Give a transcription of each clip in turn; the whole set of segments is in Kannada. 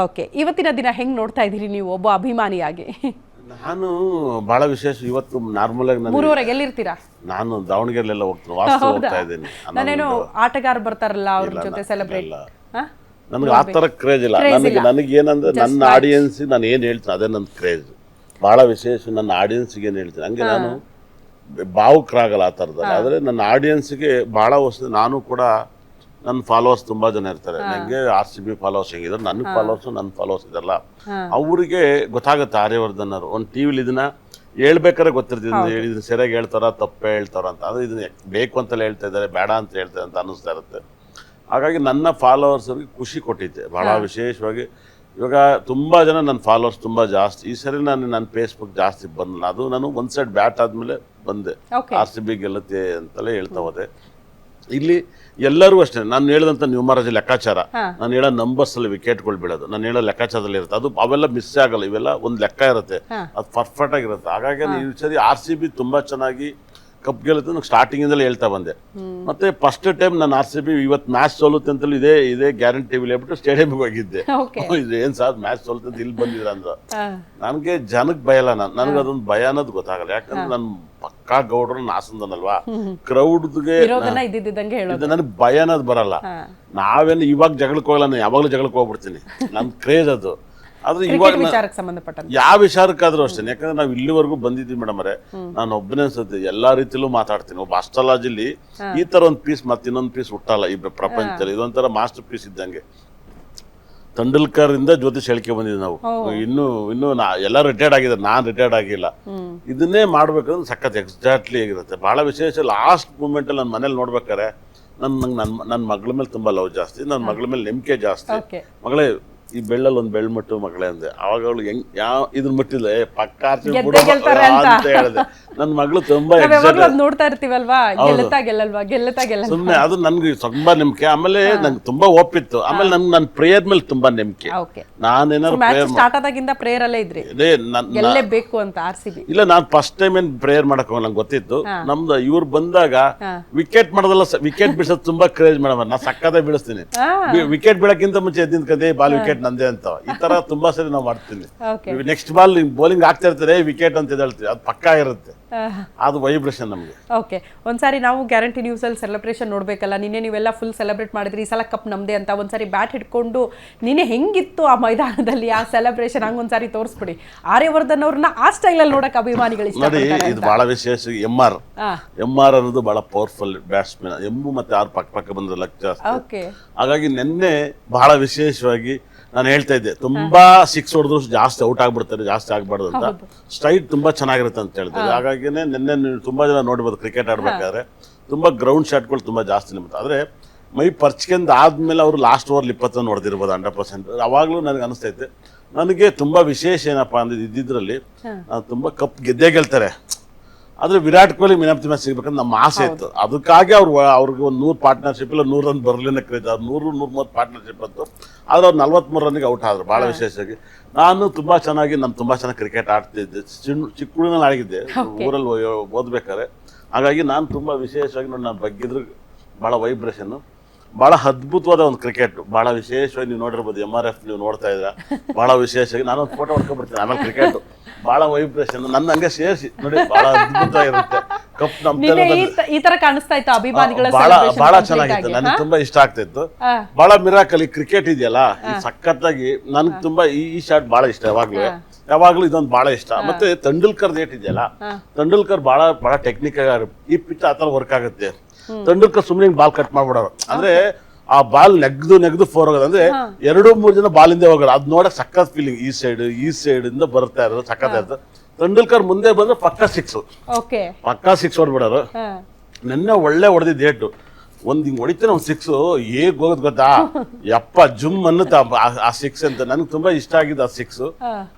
ಓಕೆ, ಇವತ್ತಿನ ದಿನ ಹೆಂಗ್ ನೋಡ್ತಾ ಇದ್ದೀರಿ ನೀವು ಒಬ್ಬ ಅಭಿಮಾನಿಯಾಗಿ? ನಾನು ಬಹಳ ವಿಶೇಷ. ಇವತ್ತು ನಾರ್ಮಲ್ ಆಗಿ ಮೂರುವರೆಗೆ ಎಲ್ಲಿರ್ತೀರಾ? ನಾನು ದಾವಣಗೆರೆಲ್ಲ ಹೋಗ್ತೀನಿ, ವಾಸ್ತು ಹೋಗ್ತಾ ಇದ್ದೀನಿ. ನಾನೇನೋ ಆಟಗಾರ ಬರ್ತಾರಲ್ಲ ಅವ್ರ ಜೊತೆ ಸೆಲೆಬ್ರೇಟ್. ನನಗೆ ಆ ಥರ ಕ್ರೇಜ್ ಇಲ್ಲ. ನನಗೆ ಏನಂದ್ರೆ ನನ್ನ ಆಡಿಯನ್ಸ್ ನಾನು ಏನು ಹೇಳ್ತೀನಿ ಅದೇ ನನ್ನ ಕ್ರೇಜ್. ಬಹಳ ವಿಶೇಷ ನನ್ನ ಆಡಿಯನ್ಸ್ಗೆ ಏನು ಹೇಳ್ತೀನಿ ಹಂಗೆ ನಾನು ಭಾವುಕರಾಗಲ್ಲ ಆ ಥರದಲ್ಲಿ. ಆದರೆ ನನ್ನ ಆಡಿಯನ್ಸ್ಗೆ ಭಾಳ ವರ್ಷ ನಾನು ಕೂಡ ನನ್ನ ಫಾಲೋವರ್ಸ್ ತುಂಬಾ ಜನ ಇರ್ತಾರೆ. ನನಗೆ RCB ಫಾಲೋವರ್ಸ್ ಹೆಂಗಿದ್ದಾರೆ, ನನ್ನ ಫಾಲೋವರ್ಸ್ ಇದೆಲ್ಲ ಅವರಿಗೆ ಗೊತ್ತಾಗುತ್ತೆ. ಆರ್ಯವರ್ಧನ್ ಅವರು ಒಂದು ಟಿವಿಲಿ ಇದನ್ನ ಹೇಳ್ಬೇಕಾದ್ರೆ ಗೊತ್ತಿರ್ತೀನಿ, ಇದನ್ನ ಸರಿಯಾಗಿ ಹೇಳ್ತಾರ ತಪ್ಪೇ ಹೇಳ್ತಾರ ಅಂತ. ಅದು ಇದನ್ನ ಬೇಕು ಅಂತಲೇ ಹೇಳ್ತಾ ಇದ್ದಾರೆ, ಬೇಡ ಅಂತ ಹೇಳ್ತಾರೆ ಅಂತ ಅನ್ನಿಸ್ತಾ ಇರುತ್ತೆ. ಹಾಗಾಗಿ ನನ್ನ ಫಾಲೋವರ್ಸ್ ಅವ್ರಿಗೆ ಖುಷಿ ಕೊಟ್ಟಿದ್ದೆ ಬಹಳ ವಿಶೇಷವಾಗಿ. ಇವಾಗ ತುಂಬಾ ಜನ ನನ್ನ ಫಾಲೋವರ್ಸ್ ತುಂಬಾ ಜಾಸ್ತಿ. ಈ ಸರಿ ನನ್ನ ಫೇಸ್ಬುಕ್ ಜಾಸ್ತಿ ಬಂದಿಲ್ಲ. ಅದು ನಾನು ಒಂದ್ ಸೈಡ್ ಬ್ಯಾಟ್ ಆದ್ಮೇಲೆ ಬಂದೆ, RCB ಗೆಲ್ಲುತ್ತೆ ಅಂತಲೇ ಹೇಳ್ತಾ ಹೋದೆ. ಇಲ್ಲಿ ಎಲ್ಲರೂ ಅಷ್ಟೇ ನಾನು ಹೇಳಿದಂಥ ನ್ಯೂಮರಾಜ್ ಲೆಕ್ಕಾಚಾರ, ನಾನು ಹೇಳೋ ನಂಬರ್ಸ್ ಅಲ್ಲಿ ವಿಕೆಟ್ಗಳು ಬೀಳೋದು ನಾನು ಹೇಳೋ ಲೆಕ್ಕಾಚಾರದಲ್ಲಿ ಇರುತ್ತೆ. ಅದು ಅವೆಲ್ಲ ಮಿಸ್ ಆಗಲ್ಲ, ಇವೆಲ್ಲ ಒಂದು ಲೆಕ್ಕ ಇರುತ್ತೆ, ಅದು ಪರ್ಫೆಕ್ಟ್ ಆಗಿರುತ್ತೆ. ಹಾಗಾಗಿ ಈ ಸರಿ RCB ತುಂಬಾ ಚೆನ್ನಾಗಿ ಕಪ್ ಗೆಲ್ಲುತ್ತೆ. ನಾನು ಸ್ಟಾರ್ಟಿಂಗ್ ಇಂದಲೇ ಹೇಳ್ತಾ ಬಂದೆ. ಮತ್ತೆ ಫಸ್ಟ್ ಟೈಮ್ ನಾನು RCB ಇವತ್ತು ಮ್ಯಾಚ್ ಸೋಲುತ್ತೆ ಅಂತಲೂ ಇದೇ ಗ್ಯಾರಂಟಿ ಹೇಳ್ಬಿಟ್ಟು ಸ್ಟೇಡಿಯಂಗೆ ಹೋಗಿದ್ದೆ. ಏನ್ ಸಾರ್ ಮ್ಯಾಚ್ ಸೋಲುತ್ತೆ ಅಂತ ಇಲ್ಲಿ ಬಂದಿದ್ರ ಅಂದ್ರ ನನಗೆ ಜನಕ್ಕೆ ಭಯ ಇಲ್ಲ. ನನಗೆ ಅದೊಂದು ಭಯ ಅನ್ನೋದು ಗೊತ್ತಾಗಲ್ಲ. ಯಾಕಂದ್ರೆ ನಾನು ಪಕ್ಕಾ ಗೌಡ್ರ ಹಾಸನದನಲ್ವಾ, ಕ್ರೌಡ್ಗೆ ನನಗೆ ಭಯ ಅನ್ನೋದು ಬರಲ್ಲ. ನಾವೇನು ಇವಾಗ ಜಗಳಕ್ಕೆ ಹೋಗಲ್ಲ, ನಾನು ಯಾವಾಗಲೂ ಜಗಳಕ್ಕೆ ಹೋಗ್ಬಿಡ್ತೀನಿ. ನನ್ ಕ್ರೇಜ್ ಅದು. ಆದ್ರೆ ಇವಾಗ ಯಾವ ವಿಚಾರಕ್ಕಾದ್ರೂ ಅಷ್ಟೇ. ಯಾಕಂದ್ರೆ ನಾವು ಇಲ್ಲಿವರೆಗೂ ಬಂದಿದ್ದೀವಿ ಮೇಡಮ್ ಅವರೇ, ನಾನು ಒಬ್ಬನೇ ಅನ್ಸುತ್ತೆ ಎಲ್ಲಾ ರೀತಿಲೂ ಮಾತಾಡ್ತೀನಿ. ಒಬ್ಬ ಅಸ್ಟ್ರಾಲಜಿಲಿ ಈ ತರ ಒಂದು ಪೀಸ್ ಮತ್ತೆ ಇನ್ನೊಂದು ಪೀಸ್ ಹುಟ್ಟಲ್ಲ ಈ ಪ್ರಪಂಚದಲ್ಲಿ. ಇದೊಂಥರ ಮಾಸ್ಟರ್ ಪೀಸ್ ಇದ್ದಂಗೆ. ತೆಂಡೂಲ್ಕರ್ ಇಂದ ಜ್ಯೋತಿಷ್ ಹೇಳಿಕೆ ಬಂದಿದ್ದೆ ನಾವು. ಇನ್ನು ಎಲ್ಲ ರಿಟೈರ್ಡ್ ಆಗಿದ್ದಾರೆ, ನಾನ್ ರಿಟೈರ್ಡ್ ಆಗಿಲ್ಲ. ಇದನ್ನೇ ಮಾಡ್ಬೇಕಂದ್ರೆ ಸಖತ್ ಎಕ್ಸಾಕ್ಟ್ಲಿ ಆಗಿರುತ್ತೆ. ಬಹಳ ವಿಶೇಷ. ಲಾಸ್ಟ್ ಮೂಮೆಂಟ್ ಅಲ್ಲಿ ನನ್ನ ಮನೇಲಿ ನೋಡ್ಬೇಕಾರೆ ನನ್ನ ಮಗಳ ಮೇಲೆ ತುಂಬಾ ಲವ್ ಜಾಸ್ತಿ, ನನ್ನ ಮಗಳ ಮೇಲೆ ನಂಬಿಕೆ ಜಾಸ್ತಿ. ಮಗಳೇ ಈ ಬೆಳ್ಳಲ್ಲಿ ಒಂದು ಬೆಳ್ಮಟ್ಟು ಮಗಳೇ ಅಂದೆ. ಅವಾಗ ಅವಳು ಹೆಂಗ್ ಇದ್ರ ಮಟ್ಟಿಲ್ಲ ಪಕ್ಕ ಅಂತ ಹೇಳಿದೆ. ನನ್ನ ಮಗಳು ತುಂಬಾ ನೋಡ್ತಾ ಇರ್ತೀವಲ್ವಾ, ಸುಮ್ಮನೆ ಅದು ನನ್ಗೆ ತುಂಬಾ ನಂಬಿಕೆ. ಆಮೇಲೆ ನಂಗೆ ತುಂಬಾ ಒಪ್ಪಿತ್ತು. ಆಮೇಲೆ ನನ್ನ ಪ್ರೇಯರ್ ಮೇಲೆ ತುಂಬಾ ನಂಬಿಕೆ. ನಾನೇನಾದ್ರು ಪ್ರೇಯರ್ ಅಲ್ಲೇ ಇದ್ರಿ ಬೇಕು ಅಂತ RCB ಇಲ್ಲ, ನಾನು ಫಸ್ಟ್ ಟೈಮ್ ಏನ್ ಪ್ರೇಯರ್ ಮಾಡಕ್ ನಂಗೆ ಗೊತ್ತಿತ್ತು. ನಮ್ದು ಇವ್ರು ಬಂದಾಗ ವಿಕೆಟ್ ಮಾಡೋದಲ್ಲ, ವಿಕೆಟ್ ಬಿಡಿಸೋದು ತುಂಬಾ ಕ್ರೇಜ್ ಮೇಡಮ್. ನಾ ಸಕ್ಕದ ಬಿಡಿಸ್ತೀನಿ. ವಿಕೆಟ್ ಬೀಳಕ್ಕಿಂತ ಮುಂಚೆ ಎದ್ದಿನ ಕತೆ ಬಾಲ್ ವಿಕೆಟ್ ನಂದೇ ಅಂತ. ಈ ತರ ತುಂಬಾ ಸರಿ ನಾವು ಮಾಡ್ತೀನಿ. ನೆಕ್ಸ್ಟ್ ಬಾಲ್ ಬೌಲಿಂಗ್ ಆಗ್ತಾ ಇರ್ತಾರೆ, ವಿಕೆಟ್ ಅಂತ ಹೇಳ್ತೀವಿ, ಅದು ಪಕ್ಕಾ ಇರುತ್ತೆ. ಅದು ವೈಬ್ರೇಷನ್ ನಮ್ಗೆ. ಓಕೆ, ಒಂದ್ಸಾರಿ ನಾವು ಗ್ಯಾರಂಟಿ ನ್ಯೂಸ್ ಅಲ್ಲಿ ಸೆಲೆಬ್ರೇಷನ್ ನೋಡ್ಬೇಕಲ್ಲ. ನಿನ್ನೆ ನೀವೆಲ್ಲ ಫುಲ್ ಸೆಲೆಬ್ರೇಟ್ ಮಾಡಿದ್ರಿ, ಈ ಸಲ ಕಪ್ ನಮ್ದೇ ಅಂತ. ಒಂದ್ಸಾರಿ ಬ್ಯಾಟ್ ಹಿಡ್ಕೊಂಡು ನಿನ್ನೆ ಹೆಂಗಿತ್ತು ಆ ಮೈದಾನದಲ್ಲಿ ಆ ಸೆಲೆಬ್ರೇಷನ್, ಹಂಗ ಒಂದ್ಸಾರಿ ತೋರಿಸ್ಬಿಡಿ. ಆರ್ಯವರ್ಧನ್ ಅವ್ರನ್ನ ಆ ಸ್ಟೈಲ್ ಅಲ್ಲಿ ನೋಡಕ್ ಅಭಿಮಾನಿಗಳು ನೋಡಿ. ಇದು ಬಹಳ ವಿಶೇಷ. MR ಅನ್ನೋದು ಬಹಳ ಪವರ್ಫುಲ್ ಬ್ಯಾಟ್ಸ್ಮನ್. ಎಮ್ಮು ಮತ್ತೆ ಆರು ಪಕ್ಕ ಬಂದ ಲಕ್ ಜಾಸ್ತಿ. ಹಾಗಾಗಿ ನಿನ್ನೆ ಬಹಳ ವಿಶೇಷವಾಗಿ ನಾನು ಹೇಳ್ತಾ ಇದ್ದೆ, ತುಂಬಾ ಸಿಕ್ಸ್ ಹೊಡೆದ್ರು ಜಾಸ್ತಿ ಔಟ್ ಆಗ್ಬಿಡ್ತಾರೆ, ಜಾಸ್ತಿ ಆಗ್ಬಾರ್ದು ಅಂತ. ಸ್ಟ್ರೈಟ್ ತುಂಬಾ ಚೆನ್ನಾಗಿರುತ್ತೆ ಅಂತ ಹೇಳ್ತಾರೆ. ಹಾಗಾಗಿನೇ ನಿನ್ನೆ ತುಂಬಾ ಜನ ನೋಡ್ಬೋದು ಕ್ರಿಕೆಟ್ ಆಡ್ಬೇಕಾದ್ರೆ ತುಂಬಾ ಗ್ರೌಂಡ್ ಶಾಟ್ಗಳು ತುಂಬಾ ಜಾಸ್ತಿ ನಿಮ್ಮದು. ಆದ್ರೆ ಮೈ ಪರ್ಚ್ಕೆಂದ್ ಆದ್ಮೇಲೆ ಅವರು ಲಾಸ್ಟ್ ಓವರ್ 20 ರನ್ ಹೊಡೆದಿರ್ಬೋದು 100%. ಅವಾಗ್ಲೂ ನನಗೆ ಅನಿಸ್ತೈತೆ. ನನಗೆ ತುಂಬಾ ವಿಶೇಷ ಏನಪ್ಪಾ ಅಂದ್ರೆ ಇದ್ದಿದ್ರಲ್ಲಿ ತುಂಬಾ ಕಪ್ ಗೆದ್ದೇ ಗೆಲ್ತಾರೆ. ಆದ್ರೆ Virat Kohli man of the match ಸಿಗ್ಬೇಕಂತ ನಮ್ಮ ಆಸೆ ಇತ್ತು. ಅದಕ್ಕಾಗಿ ಅವ್ರಿಗೆ ಒಂದು 100 ಪಾರ್ಟ್ನರ್ಶಿಪ್ ಇಲ್ಲ 100 ರನ್ ಬರಲಿನ ಕ್ರೇಜ್. 100-130 ಪಾರ್ಟ್ನರ್ಶಿಪ್ ಅಂತ. ಆದ್ರೆ ಅವ್ರು 43 ರನ್ಗೆ ಔಟ್ ಆದ್ರು. ಬಹಳ ವಿಶೇಷವಾಗಿ ನಾನು ತುಂಬಾ ಚೆನ್ನಾಗಿ ಕ್ರಿಕೆಟ್ ಆಡ್ತಿದ್ದೆ. ಚಿಕ್ಕ ಹುಡುಗನಲ್ಲಿ ಆಡಿದ್ದೆ ಊರಲ್ಲಿ ಓದ್ಬೇಕಾದ್ರೆ. ಹಾಗಾಗಿ ನಾನು ತುಂಬಾ ವಿಶೇಷವಾಗಿ ನನ್ನ ಬಗ್ಗಿದ್ರು ಬಹಳ ವೈಬ್ರೇಷನ್, ಬಹಳ ಅದ್ಭುತವಾದ ಒಂದು ಕ್ರಿಕೆಟ್. ಬಹಳ ವಿಶೇಷವಾಗಿ ನೀವು ನೋಡಿರ್ಬೋದು, MRF ನೀವು ನೋಡ್ತಾ ಇದ್ರ. ಬಹಳ ವಿಶೇಷವಾಗಿ ನಾನು ಒಂದು ಫೋಟೋ ಹೊಡ್ಕೊಂಡ್ಬಿಡ್ತೀನಿ. ಆಮೇಲೆ ಕ್ರಿಕೆಟ್ ಬಹಳ ವೈಬ್ರೇಷನ್ ನನ್ನ ಹಂಗೆ ಸೇರಿಸಿ ನೋಡಿ, ಬಹಳ ಅದ್ಭುತವಾಗಿರುತ್ತೆ. ಕಪ್ ಈ ತರ ಕಾಣಿಸ್ತಾ ಇತ್ತು ಅಭಿಮಾನಿಗಳ ಬಹಳ ಚೆನ್ನಾಗಿತ್ತು. ನನಗೆ ತುಂಬಾ ಇಷ್ಟ ಆಗ್ತಿತ್ತು. ಬಹಳ ಮಿರಾಕಲ್ ಈ ಕ್ರಿಕೆಟ್ ಇದೆಯಲ್ಲ, ಸಖತ್ತಾಗಿ ನನ್ಗೆ ತುಂಬಾ ಈ ಶಾಟ್ ಬಹಳ ಇಷ್ಟ. ಯಾವಾಗ್ಲೂ ಇದೊಂದು ಬಹಳ ಇಷ್ಟ. ಮತ್ತೆ ತೆಂಡೂಲ್ಕರ್ ಏಟ್ ಇದೆಯಲ್ಲ, ತೆಂಡೂಲ್ಕರ್ ಬಹಳ ಟೆಕ್ನಿಕ್ ಆಗಿ ಈ ಪಿಚ್ ಆತರ ವರ್ಕ್ ಆಗುತ್ತೆ. ತೆಂಡೂಲ್ಕರ್ ಸುಮ್ಮನೆ ಬಾಲ್ ಕಟ್ ಮಾಡ್ಬಿಡೋರು. ಅಂದ್ರೆ ಆ ಬಾಲ್ ನೆಗ್ದು 4 ಹೋಗೋದು. ಅಂದ್ರೆ 2-3 ಜನ ಬಾಲ್ ಇಂದ ಹೋಗೋರು. ಅದ್ ನೋಡಕ್ ಸಖತ್ ಫೀಲಿಂಗ್. ಈ ಸೈಡ್ ಇಂದ ಬರ್ತಾ ಇರೋದು ಸಖತ್ ಇರ್ತದೆ. ತೆಂಡೂಲ್ಕರ್ ಮುಂದೆ ಬಂದ್ರೆ ಪಕ್ಕ ಸಿಕ್ಸ್ ಹೊಡ್ಬಿಡೋರು. ನೆನ್ನೆ ಒಳ್ಳೆ ಹೊಡೆದಿದ್ದು ಏಟು. ಹಿಂಗ್ ಹೊಡಿತಾನೆ ಒಂದು 6 ಹೇಗ್ ಹೋಗೋದ್ ಗೊತ್ತಾ, ಯಪ್ಪ ಜುಮ್ ಅನ್ನುತ್ತ ಆ 6 ಅಂತ. ನನ್ಗೆ ತುಂಬಾ ಇಷ್ಟ ಆಗಿದ್ದು ಆ 6.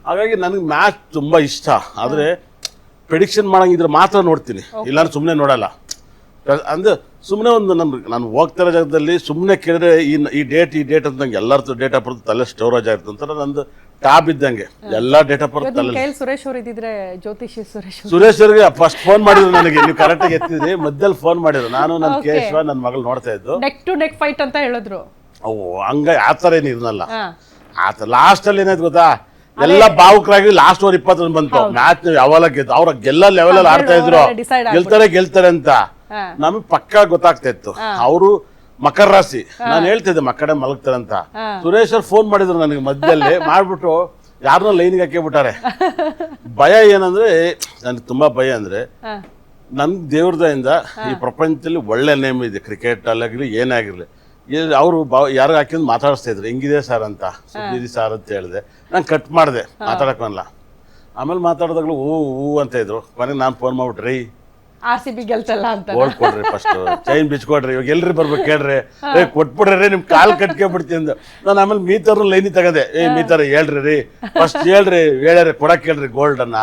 ಹಾಗಾಗಿ ನನ್ಗೆ ಮ್ಯಾಚ್ ತುಂಬಾ ಇಷ್ಟ. ಆದ್ರೆ ಪ್ರೆಡಿಕ್ಷನ್ ಮಾಡಂಗಿದ್ರೆ ಮಾತ್ರ ನೋಡ್ತೀನಿ, ಇಲ್ಲಾಂದ್ರೆ ಸುಮ್ಮನೆ ನೋಡಲ್ಲ. ಅಂದ್ರೆ ಸುಮ್ಮನೆ ಒಂದು ನಾನು ಹೋಗ್ತಿರೋ ಜಾಗದಲ್ಲಿ ಸುಮ್ಮನೆ ಕೇಳಿದ್ರೆ ಈ ಡೇಟ್ ಅಂತ ನಂಗೆ ಎಲ್ಲರದ್ದು ಡೇಟ್ ಆಫ್ ಬರ್ತ್ ತಲೆ ಸ್ಟೋರೇಜ್ ಆಗಿರುತ್ತೆ ಅಂತ. ನಂದು ಟ್ಯಾಬ್ ಇದ್ದಂಗೆ ಎಲ್ಲಾ ಡೇಟ್ ಆಫ್ ಬರ್ತ್ ತಲೆ. ಸುರೇಶ್ ಅವ್ರು ಇದ್ದಿದ್ರೆ ಜ್ಯೋತಿಷಿ ಸುರೇಶ್ ಅವ್ರಿಗೆ ಫಸ್ಟ್ ಫೋನ್ ಮಾಡಿದ್ರು ನನಗೆ. ನೀವು ಕರೆಕ್ಟ್ ಆಗಿ ಎತ್ತಿದ್ರಿ, ಮಧ್ಯದಲ್ಲಿ ಫೋನ್ ಮಾಡಿದ್ರು. ನಾನು ನನ್ನ ಕೇಶವ ನನ್ನ ಮಗಳು ನೋಡ್ತಾ ಇದ್ದು. ನೆಕ್ ಟು ನೆಕ್ ಫೈಟ್ ಅಂತ ಹೇಳಿದ್ರು. ಹಂಗ ಆತರ ಏನಿರಲ್ಲ. ಆತ ಲಾಸ್ಟ್ ಅಲ್ಲಿ ಏನಾಯ್ತು ಗೊತ್ತಾ, ಎಲ್ಲ ಭಾವುಕರಾಗಿ ಲಾಸ್ಟ್ ಓವರ್ 20 ರನ್ ಬಂತು, ಮ್ಯಾಚ್ ಯಾವಾಗ ಗೆದ್ದು ಅವ್ರ ಗೆಲ್ಲ ಲೆವೆಲ್ ಅಲ್ಲಿ ಆಡ್ತಾ ಇದ್ರು, ಗೆಲ್ತಾರೆ ಅಂತ ನಮಗೆ ಪಕ್ಕಾ ಗೊತ್ತಾಗ್ತಾ ಇತ್ತು. ಅವರು ಮಕರ ರಾಶಿ, ನಾನು ಹೇಳ್ತಿದ್ದೆ ಮಕ್ಕಡೆ ಮಲಗ್ತಾರಂತ. ಸುರೇಶ್ ಅವ್ರು ಫೋನ್ ಮಾಡಿದ್ರು ನನಗೆ ಮಧ್ಯದಲ್ಲಿ ಮಾಡ್ಬಿಟ್ಟು ಯಾರನ್ನ ಲೈನ್ಗೆ ಹಾಕಿಬಿಟ್ಟಾರೆ. ಭಯ ಏನಂದ್ರೆ, ನನಗೆ ತುಂಬಾ ಭಯ ಅಂದ್ರೆ, ನನ್ ದೇವ್ರದಿಂದ ಈ ಪ್ರಪಂಚದಲ್ಲಿ ಒಳ್ಳೆ ನೇಮ್ ಇದೆ, ಕ್ರಿಕೆಟ್ ಅಲ್ಲಾಗಿರ್ಲಿ ಏನೇ ಆಗಿರ್ಲಿ. ಅವರು ಯಾರು ಹಾಕಿದ್ ಮಾತಾಡಿಸ್ತಾ ಇದ್ರು, ಹೆಂಗಿದೆ ಸರ್ ಅಂತ, ಸುದ್ದಿ ಸರ್ ಅಂತ ಹೇಳಿದೆ. ನಾನು ಕಟ್ ಮಾಡಿದೆ, ಮಾತಾಡಕ್ಕಲ್ಲ. ಆಮೇಲೆ ಮಾತಾಡಿದಾಗ್ಲೂ ಹೂ ಅಂತ ಇದ್ರು. ಕೊನೆಗೆ ನಾನು ಫೋನ್ ಮಾಡ್ಬಿಟ್ರಿ, RCB ಗೆಲ್ತಲ್ಲ ಅಂತ, ಗೋಲ್ಡ್ ಕೊಡ್ರಿ, ಫಸ್ಟ್ ಚೈನ್ ಬಿಚ್ಕೊಡ್ರಿ, ಇವಾಗ ಎಲ್ರಿ ಬರ್ಬೇಕು ಕೇಳ್ರಿ, ಕೊಟ್ಬಿಡ್ರಿ ನಿಮ್ ಕಾಲ್ ಕಟ್ಕೊಂಡ್ಬಿಡ್ತೀನಿ ಅಂದ. ನಾನು ಆಮೇಲೆ ಮೀತರ್ ಲೈನಿ ತಗದೆ, ಮೀತರ ಹೇಳ್ರಿ ಫಸ್ಟ್ ಹೇಳ್ರಿ ಕೊಡಕ್ ಹೇಳ್ರಿ ಗೋಲ್ಡ್ ಅನ್ನ.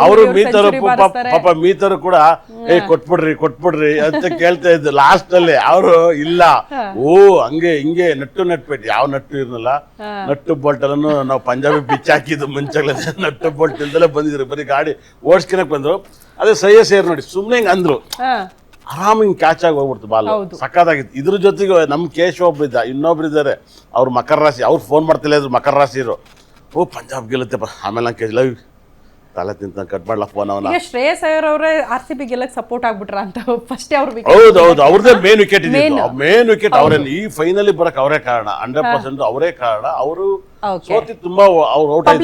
ಅವರು ಮೀತರು ಪಾಪ ಮೀತರು ಕೂಡ ಕೊಟ್ಬಿಡ್ರಿ ಅಂತ ಕೇಳ್ತಾ ಇದ್ದು. ಲಾಸ್ಟ್ ಅಲ್ಲಿ ಅವರು ಇಲ್ಲ, ಹಂಗೆ ಹಿಂಗೆ ನಟ್ಟು ಯಾವ ನಟ್ಟು ಇರ್ನಲ್ಲ, ನಟ್ಟು ಬೋಲ್ಟ್ ಅನ್ನು ನಾವು ಪಂಜಾಬಿ ಬಿಚ್ ಹಾಕಿದ್ದು ಮುಂಚೆ ನಟ್ಟು ಬೋಲ್ಟ್ ಇಲ್ದಲೇ ಬಂದಿದ್ರು, ಬರೀ ಗಾಡಿ ಓಡಿಸ್ಕೊಳಕ್ ಬಂದ್ರು. ಅದೇ ಸಹ್ಯ ಸೇರ್ ನೋಡಿ ಸುಮ್ನೆ ಹಿಂಗ್ ಅಂದ್ರು, ಆರಾಮ ಹಿಂಗ್ ಕ್ಯಾಚ್ ಆಗಿ ಹೋಗ್ಬಿಡ್ತು ಬಾಲ್, ಸಕ್ಕತ್ತಾಗಿತ್ತು. ಇದ್ರ ಜೊತೆಗೆ ನಮ್ ಕೇಶವ್ ಒಬ್ಬ ಇದ್ದ, ಇನ್ನೊಬ್ರು ಇದ್ದಾರೆ ಅವ್ರು ಮಕರ ರಾಶಿ, ಅವ್ರು ಫೋನ್ ಮಾಡ್ತಿಲ್ಲ ಇದ್ರು ಮಕರ ರಾಶಿರು. ಪಂಜಾಬ್ ಗೆಲ್ಲುತ್ತೆ. ಆಮೇಲೆ ನಂಗೆ ಲೈವ್ ತಲೆ ತಿಂತ ಕಟ್ ಮಾಡ್ಲಾ ಫೋನ್ ಅವನ. ಶ್ರೇಯಸ್ ಅಯ್ಯರ್ ಅವರೇ RCB ಗೆಲ್ಲಕ್ ಸಪೋರ್ಟ್ ಆಗ್ಬಿಟ್ರ ಅಂತ ಫಸ್ಟ್ ಅವ್ರ ಹೌದು ಅವ್ರದೇ ಮೇನ್ ವಿಕೆಟ್ ಇದೆ, ಮೇನ್ ವಿಕೆಟ್ ಅವ್ರೇನು ಈ ಫೈನಲಿ ಬರಕ್ ಅವರೇ ಕಾರಣ, 100% ಅವರೇ ಕಾರಣ. ಅವರು ಸೋತಿ ತುಂಬಾ ಅವ್ರು ಔಟ್ ಆಯ್ತು.